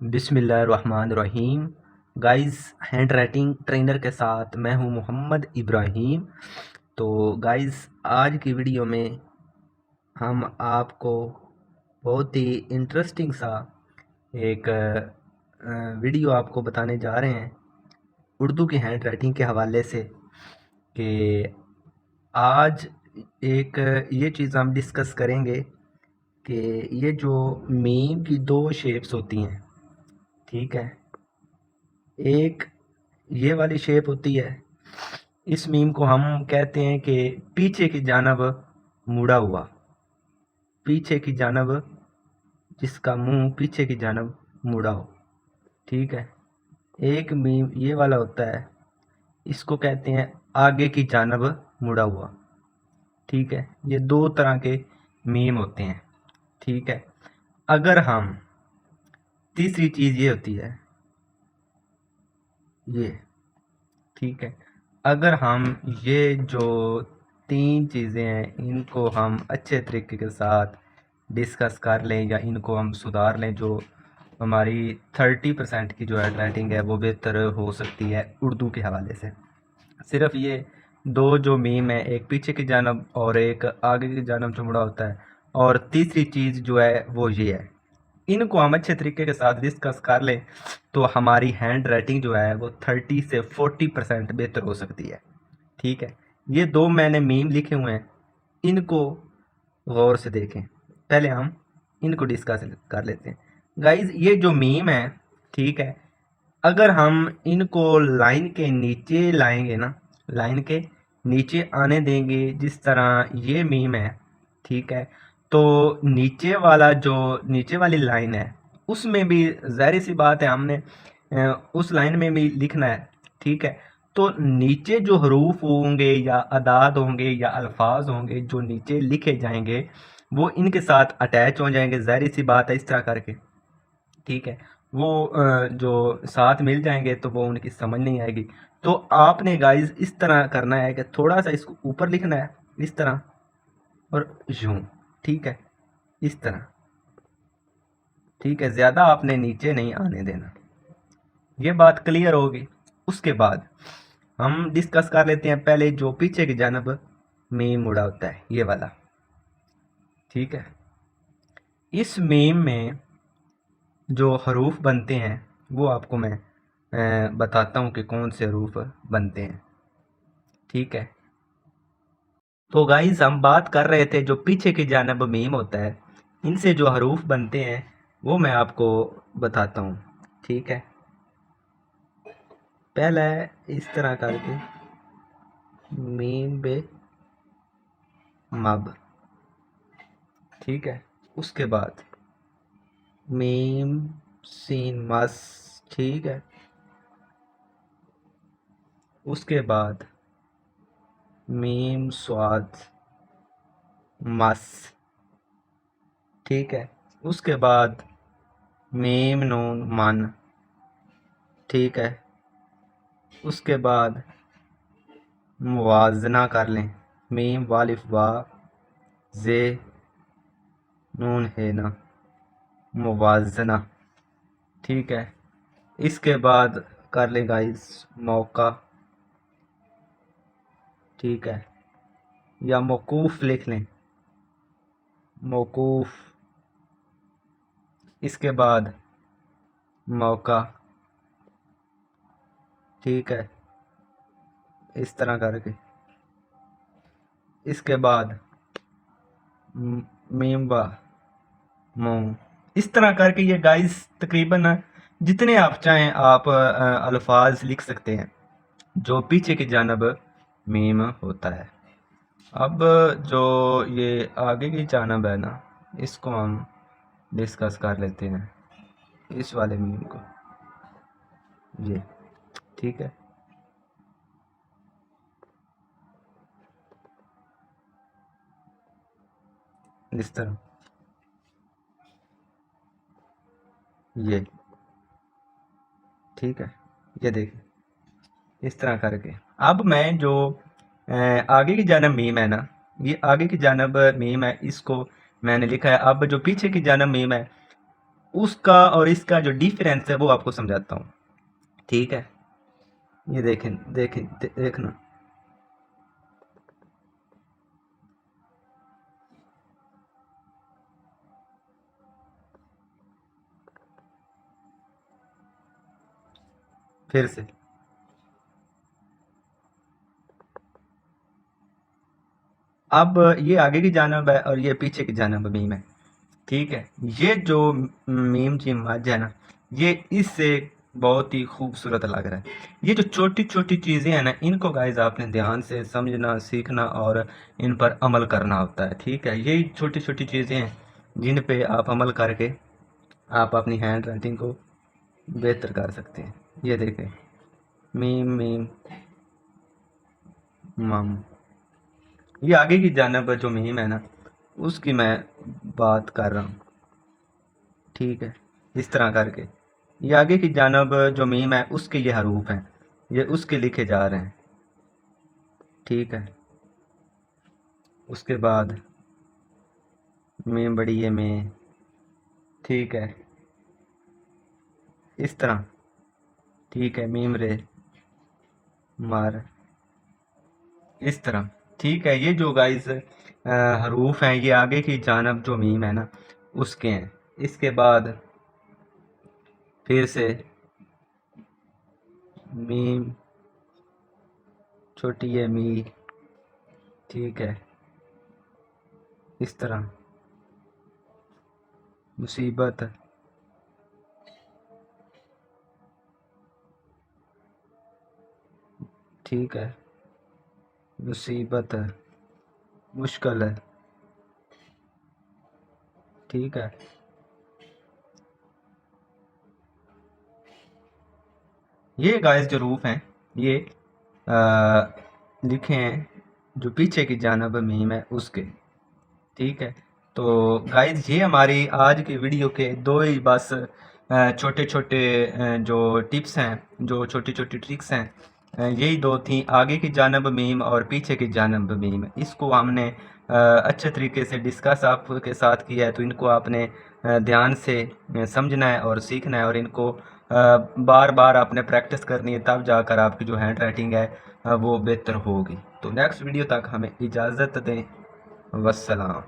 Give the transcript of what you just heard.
बिस्मिल्लाहिर्रहमानिर्रहीम। Guys, hand writing trainer के साथ मैं हूं मोहम्मद इब्राहिम। तो गाइस, आज की वीडियो में हम आपको बहुत ही इंटरेस्टिंग सा एक वीडियो आपको बताने जा रहे हैं उर्दू की हैंड राइटिंग के हवाले से कि आज एक ये चीज़ हम डिस्कस करेंगे कि ये जो मीम की दो शेप्स होती हैं, ठीक है। एक ये वाली शेप होती है, इस मीम को हम कहते हैं कि पीछे की जानब मुड़ा हुआ, पीछे की जानब, जिसका मुंह पीछे की जानब मुड़ा हो, ठीक है। एक मीम ये वाला होता है, इसको कहते हैं आगे की जानब मुड़ा हुआ, ठीक है। ये दो तरह के मीम होते हैं, ठीक है। अगर हम तीसरी चीज़ ये होती है ये, ठीक है। अगर हम ये जो तीन चीज़ें हैं इनको हम अच्छे तरीके के साथ डिस्कस कर लें या इनको हम सुधार लें, जो हमारी 30% की जो हैंड राइटिंग है वो बेहतर हो सकती है उर्दू के हवाले से। सिर्फ ये दो जो मीम है, एक पीछे की जानब और एक आगे की जानब जो मुड़ा होता है, और तीसरी चीज़ जो है वो ये है, इनको हम अच्छे तरीके के साथ डिस्कस कर लें तो हमारी हैंड राइटिंग जो है वो 30 से 40% बेहतर हो सकती है, ठीक है। ये दो मैंने मीम लिखे हुए हैं, इनको गौर से देखें। पहले हम इनको डिस्कस कर लेते हैं। गाइज, ये जो मीम है, ठीक है, अगर हम इनको लाइन के नीचे लाएंगे ना, लाइन के नीचे आने देंगे, जिस तरह ये मीम है, ठीक है, तो नीचे वाला जो नीचे वाली लाइन है उसमें भी ज़ाहिर सी बात है हमने उस लाइन में भी लिखना है, ठीक है। तो नीचे जो हरूफ होंगे या अदाद होंगे या अल्फाज होंगे जो नीचे लिखे जाएंगे वो इनके साथ अटैच हो जाएंगे, ज़ाहिर सी बात है, इस तरह करके, ठीक है। वो जो साथ मिल जाएंगे तो वो उनकी समझ नहीं आएगी। तो आपने गाइज इस तरह करना है कि थोड़ा सा इसको ऊपर लिखना है, इस तरह, और यूं, ठीक है, इस तरह, ठीक है। ज़्यादा आपने नीचे नहीं आने देना। ये बात क्लियर होगी। उसके बाद हम डिस्कस कर लेते हैं पहले जो पीछे की जानब मीम मुड़ा होता है, ये वाला, ठीक है। इस मीम में जो हरूफ बनते हैं वो आपको मैं बताता हूँ कि कौन से हरूफ बनते हैं, ठीक है। तो गाइस, हम बात कर रहे थे जो पीछे की जानब मीम होता है, इनसे जो हरूफ बनते हैं वो मैं आपको बताता हूँ, ठीक है। पहला है इस तरह करके मीम बे मब, ठीक है। उसके बाद मीम सीन मस, ठीक है। उसके बाद मीम स्वाद मस, ठीक है। उसके बाद मीम नून मन, ठीक है। उसके बाद मुवाजना कर लें, मीम वालिफ वा जे नून है ना, मुवाजना, ठीक है। इसके बाद कर लें गाइस मौका, ठीक है, या मौकूफ लिख लें, मौकूफ। इसके बाद मौका, ठीक है, इस तरह करके। इसके बाद मीम बा मुंह, इस तरह करके ये गाइस तकरीबन जितने आप चाहें आप अल्फाज लिख सकते हैं जो पीछे की जानब मीम होता है। अब जो ये आगे की जानब है ना, इसको हम डिस्कस कर लेते हैं, इस वाले मीम को, ये, ठीक है। इस तरह ये, ठीक है, ये देखिए, इस तरह करके। अब मैं जो आगे की जानब मीम है ना, ये आगे की जानब मीम है, इसको मैंने लिखा है। अब जो पीछे की जानब मीम है उसका और इसका जो डिफरेंस है वो आपको समझाता हूँ। ठीक है, ये देखें देखें देखना। फिर से अब ये आगे की जानब है और ये पीछे की जानब मीम है। ठीक है, ये जो मीम जी मज है ना, ये इससे बहुत ही खूबसूरत लग रहा है। ये जो छोटी छोटी चीज़ें हैं ना, इनको गाइज आपने ध्यान से समझना सीखना और इन पर अमल करना होता है। ठीक है, यही छोटी छोटी चीज़ें हैं जिन पे आप अमल करके आप अपनी हैंड राइटिंग को बेहतर कर सकते हैं। ये देखें, मीम मीम मम, ये आगे की जानब जो मीम है ना, उसकी मैं बात कर रहा हूँ। ठीक है, इस तरह करके ये आगे की जानब जो मीम है उसके ये हरूफ हैं, ये उसके लिखे जा रहे हैं। ठीक है, उसके बाद मीम बड़ी है में। ठीक है, इस तरह। ठीक है, मीम रे मार, इस तरह। ठीक है, ये जो गाइस हरूफ हैं ये आगे की जानब जो मीम है ना उसके हैं। इसके बाद फिर से मीम छोटी है मी। ठीक है, इस तरह मुसीबत। ठीक है, मुसीबत है, मुश्किल है। ठीक है, ये गाइस जो रूफ हैं ये लिखे हैं जो पीछे की जानब मीम है उसके। ठीक है, तो गाइस ये हमारी आज की वीडियो के दो ही बस छोटे छोटे जो टिप्स हैं, जो छोटी छोटी ट्रिक्स हैं, यही दो थी। आगे की जानब मीम और पीछे की जानब मीम, इसको हमने अच्छे तरीके से डिस्कस आपके साथ किया है। तो इनको आपने ध्यान से समझना है और सीखना है और इनको बार बार आपने प्रैक्टिस करनी है, तब जाकर आपकी जो हैंड राइटिंग है वो बेहतर होगी। तो नेक्स्ट वीडियो तक हमें इजाज़त दें। वस्सलाम।